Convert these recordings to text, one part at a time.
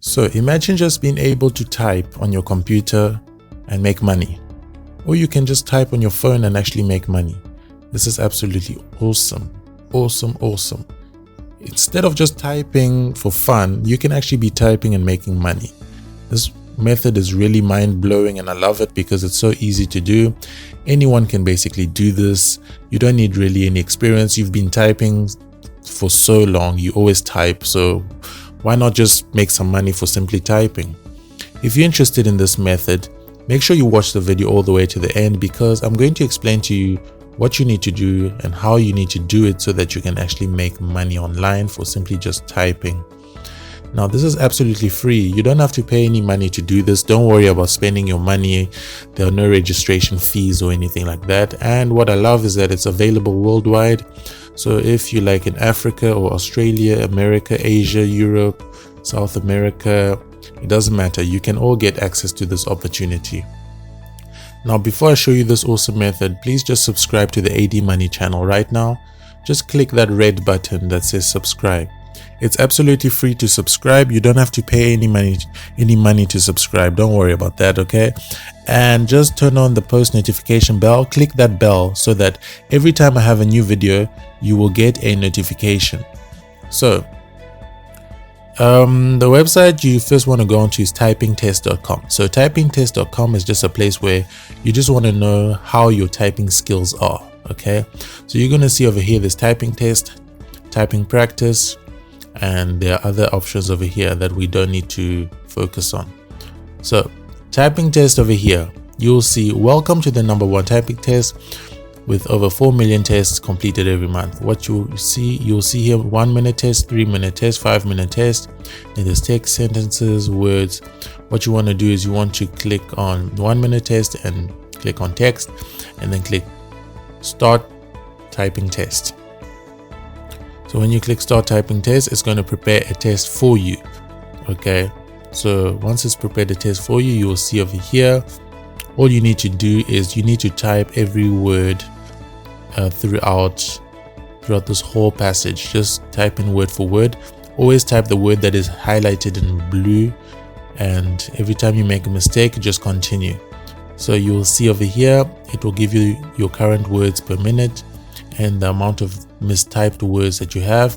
So imagine just being able to type on your computer and make money. Or you can just type on your phone and actually make money. This is absolutely awesome. Awesome. Instead of just typing for fun, you can actually be typing and making money. This method is really mind-blowing and I love it because it's so easy to do. Anyone can basically do this. You don't need really any experience. You've been typing for so long. You always type. So why not just make some money for simply typing? If you're interested in this method, make sure you watch the video all the way to the end because I'm going to explain to you what you need to do and how you need to do it so that you can actually make money online for simply just typing. Now, this is absolutely free. You don't have to pay any money to do this. Don't worry about spending your money. There are no registration fees or anything like that. And what I love is that it's available worldwide. So if you like in Africa or Australia, America, Asia, Europe, South America, it doesn't matter. You can all get access to this opportunity. Now, before I show you this awesome method, please just subscribe to the AD Money channel right now. Just click that red button that says subscribe. It's absolutely free to subscribe. You don't have to pay any money to subscribe. Don't worry about that, okay? And just turn on the post notification bell. Click that bell so that every time I have a new video, you will get a notification. So, the website you first want to go onto is typingtest.com. So typingtest.com is just a place where you just want to know how your typing skills are, okay? So you're going to see over here, there's typing test, typing practice, and there are other options over here that we don't need to focus on. So typing test over here, you'll see welcome to the #1 typing test with over 4 million tests completed every month. What you'll see here 1 minute test, 3 minute test, 5 minute test. Then there's text, sentences, words. What you want to do is you want to click on 1 minute test and click on text and then click start typing test. So when you click start typing test, it's going to prepare a test for you. Okay, so once it's prepared a test for you, you will see over here, all you need to do is you need to type every word throughout this whole passage. Just type in word for word. Always type the word that is highlighted in blue, and every time you make a mistake, just continue. So you'll see over here, it will give you your current words per minute and the amount of mistyped words that you have.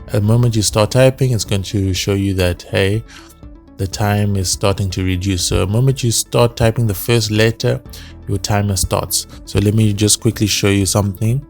At the moment you start typing, it's going to show you that, hey, the time is starting to reduce. So the moment you start typing the first letter, your timer starts. So let me just quickly show you something.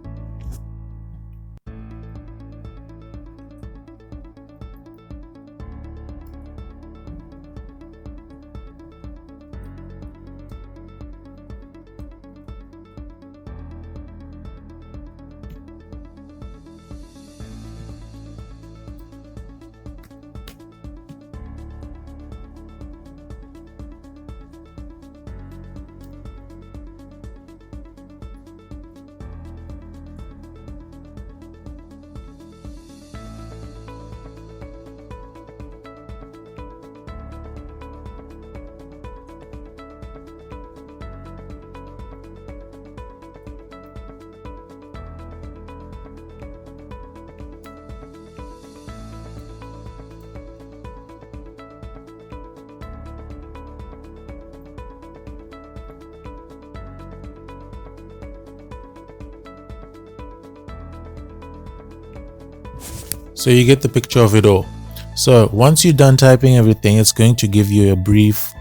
So you get the picture of it all. So once you're done typing everything, it's going to give you a brief,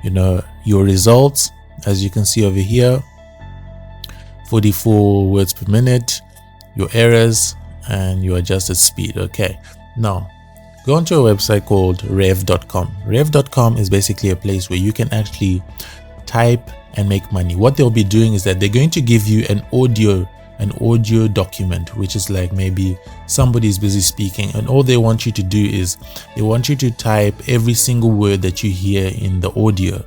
your results. As you can see over here, 44 words per minute, your errors, and your adjusted speed. Okay, now go onto a website called Revcom. Revcom is basically a place where you can actually type and make money. What they'll be doing is that they're going to give you an audio document, which is like maybe somebody's busy speaking, and all they want you to do is they want you to type every single word that you hear in the audio,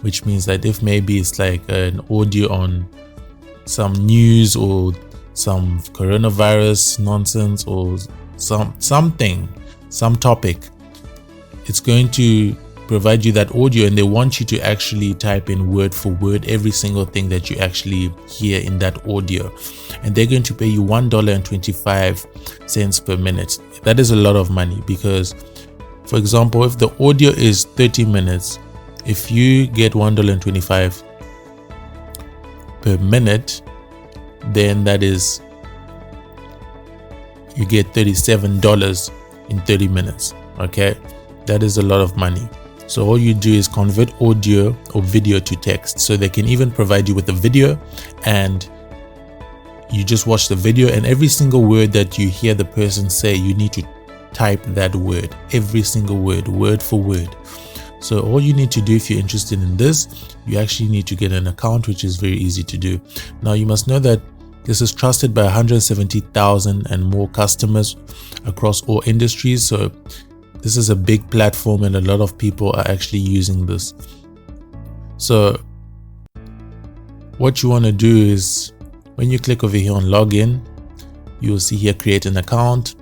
which means that if maybe it's like an audio on some news or some coronavirus nonsense or some topic, it's going to provide you that audio, and they want you to actually type in word for word every single thing that you actually hear in that audio, and they're going to pay you $1.25 per minute. That is a lot of money, because For example, if the audio is 30 minutes, if you get $1.25 per minute, then that is, you get $37 in 30 minutes. Okay, that is a lot of money. So all you do is convert audio or video to text. So they can even provide you with a video, and you just watch the video, and every single word that you hear the person say, you need to type that word, every single word, word for word. So all you need to do, if you're interested in this, you actually need to get an account, which is very easy to do. Now you must know that this is trusted by 170,000 and more customers across all industries. So this is a big platform, and a lot of people are actually using this. So what you want to do is, when you click over here on login, you will see here create an account.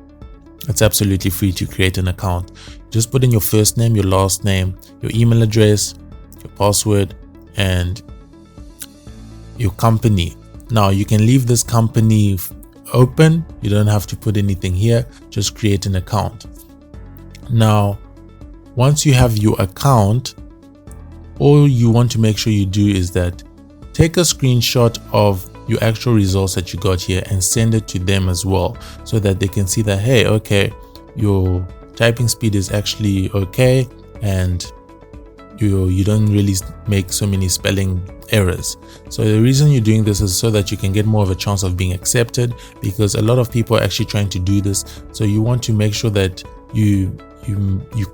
It's absolutely free to create an account. Just put in your first name, your last name, your email address, your password, and your company. Now you can leave this company open. You don't have to put anything here. Just create an account. Now, once you have your account, all you want to make sure you do is that take a screenshot of your actual results that you got here and send it to them as well, so that they can see that, hey, okay, your typing speed is actually okay, and you don't really make so many spelling errors. So the reason you're doing this is so that you can get more of a chance of being accepted, because a lot of people are actually trying to do this. So you want to make sure that you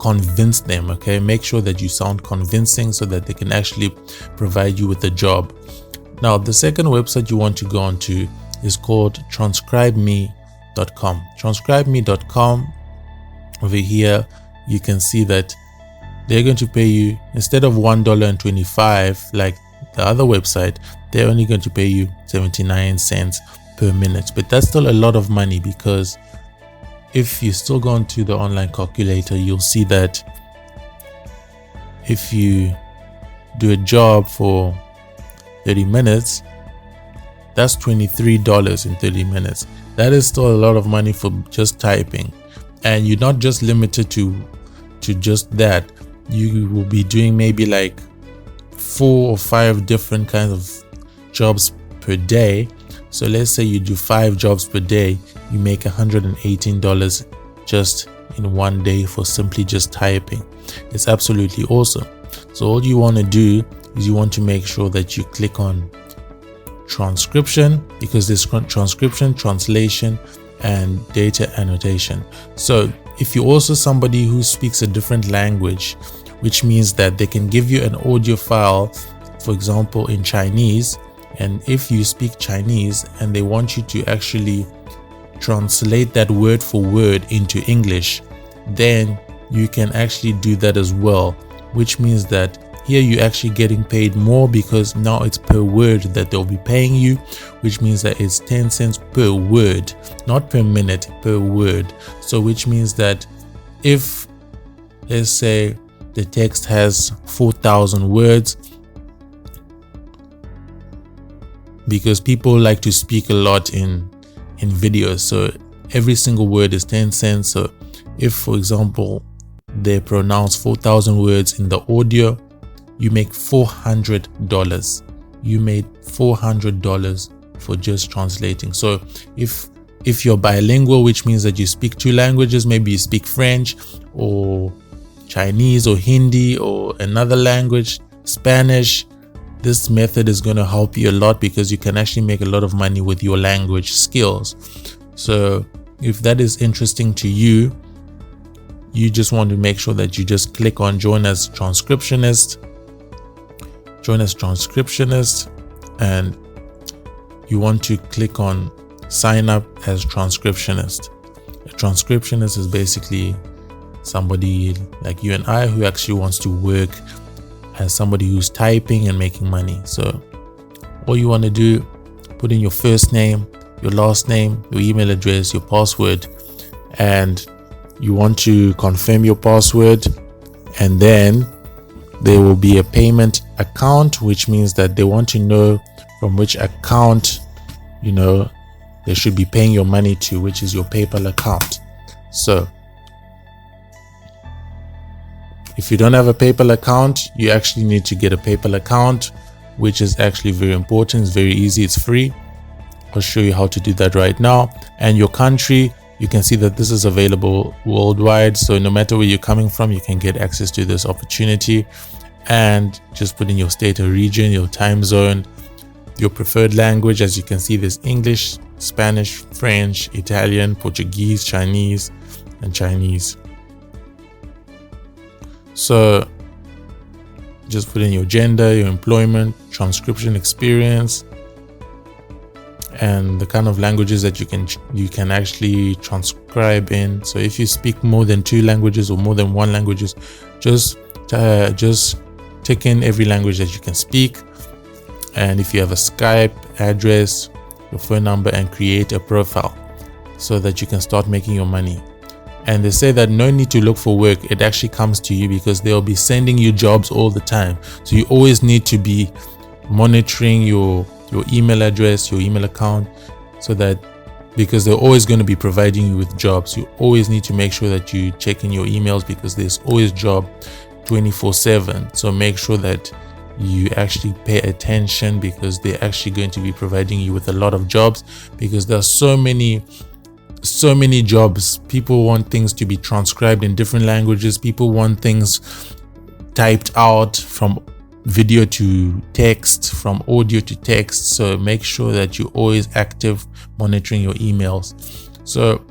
convince them. Okay, make sure that you sound convincing so that they can actually provide you with a job. Now the second website you want to go on to is called TranscribeMe.com. TranscribeMe.com, over here you can see that they're going to pay you, instead of $1.25 like the other website, they're only going to pay you 79 cents per minute. But that's still a lot of money, because if you still go onto the online calculator, you'll see that if you do a job for 30 minutes, that's $23 in 30 minutes. That is still a lot of money for just typing. And you're not just limited to just that. You will be doing maybe like 4 or 5 different kinds of jobs per day. So let's say you do 5 jobs per day, you make $118 just in one day for simply just typing. It's absolutely awesome. So all you want to do is you want to make sure that you click on transcription, because there's transcription, translation, and data annotation. So if you're also somebody who speaks a different language, which means that they can give you an audio file, for example, in Chinese, and if you speak Chinese and they want you to actually translate that word for word into English, then you can actually do that as well, which means that here you're actually getting paid more, because now it's per word that they'll be paying you, which means that it's 10 cents per word, not per minute, per word. So which means that if, let's say, the text has 4,000 words, because people like to speak a lot in videos, so every single word is 10 cents. So if, for example, they pronounce 4,000 words in the audio, you make $400. You made $400 for just translating. So if you're bilingual, which means that you speak 2 languages, maybe you speak French or Chinese or Hindi or another language, Spanish, this method is going to help you a lot, because you can actually make a lot of money with your language skills. So if that is interesting to you, you just want to make sure that you just click on join as transcriptionist, and you want to click on sign up as transcriptionist. A transcriptionist is basically somebody like you and I who actually wants to work as somebody who's typing and making money. So all you want to do, put in your first name, your last name, your email address, your password, and you want to confirm your password, and then there will be a payment account, which means that they want to know from which account, they should be paying your money to, which is your PayPal account. So If you don't have a PayPal account, you actually need to get a PayPal account, which is actually very important. It's very easy. It's free. I'll show you how to do that right now. And your country, you can see that this is available worldwide. So no matter where you're coming from, you can get access to this opportunity. And just put in your state or region, your time zone, your preferred language. As you can see, there's English, Spanish, French, Italian, Portuguese, Chinese, and Chinese. So just put in your gender, your employment, transcription experience, and the kind of languages that you can actually transcribe in. So if you speak more than 2 languages or more than 1 languages, just tick in every language that you can speak. And if you have a Skype address, your phone number, and create a profile so that you can start making your money. And they say that no need to look for work. It actually comes to you because they'll be sending you jobs all the time. So you always need to be monitoring your email address, your email account, so that, because they're always going to be providing you with jobs. You always need to make sure that you check in your emails because there's always job 24/7. So make sure that you actually pay attention because they're actually going to be providing you with a lot of jobs, because there's so many jobs. People want things to be transcribed in different languages. People want things typed out, from video to text, from audio to text. So make sure that you're always active monitoring your emails. So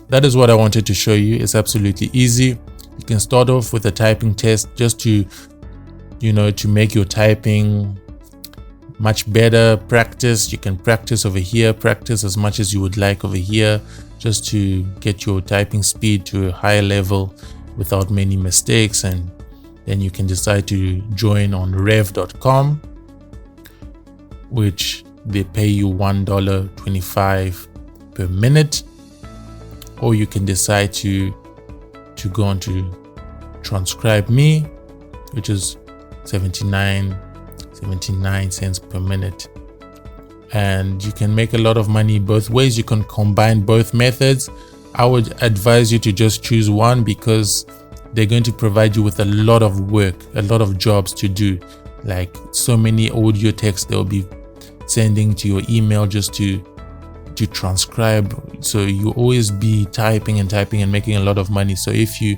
that is what I wanted to show you. It's absolutely easy. You can start off with a typing test just to make your typing much better. Practice. You can practice over here, practice as much as you would like over here, just to get your typing speed to a higher level without many mistakes. And then you can decide to join on Revcom, which they pay you $1.25 per minute. Or you can decide to go on to TranscribeMe, which is 79 cents per minute. And you can make a lot of money both ways. You can combine both methods. I would advise you to just choose one because they're going to provide you with a lot of work, a lot of jobs to do, like so many audio texts they'll be sending to your email just to transcribe. So you always be typing and making a lot of money. So if you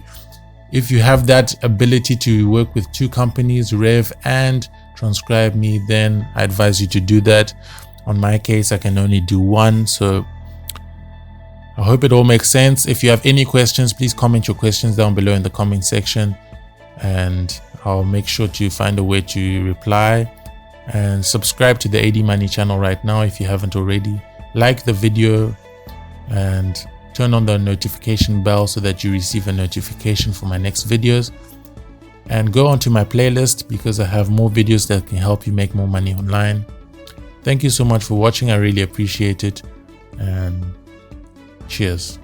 have that ability to work with 2 companies, Rev and TranscribeMe, then I advise you to do that. On my case, I can only do one. So I hope it all makes sense. If you have any questions, please comment your questions down below in the comment section, and I'll make sure to find a way to reply. And subscribe to the AD Money channel right now if you haven't already. Like the video and turn on the notification bell so that you receive a notification for my next videos. And go onto my playlist because I have more videos that can help you make more money online. Thank you so much for watching. I really appreciate it. And cheers.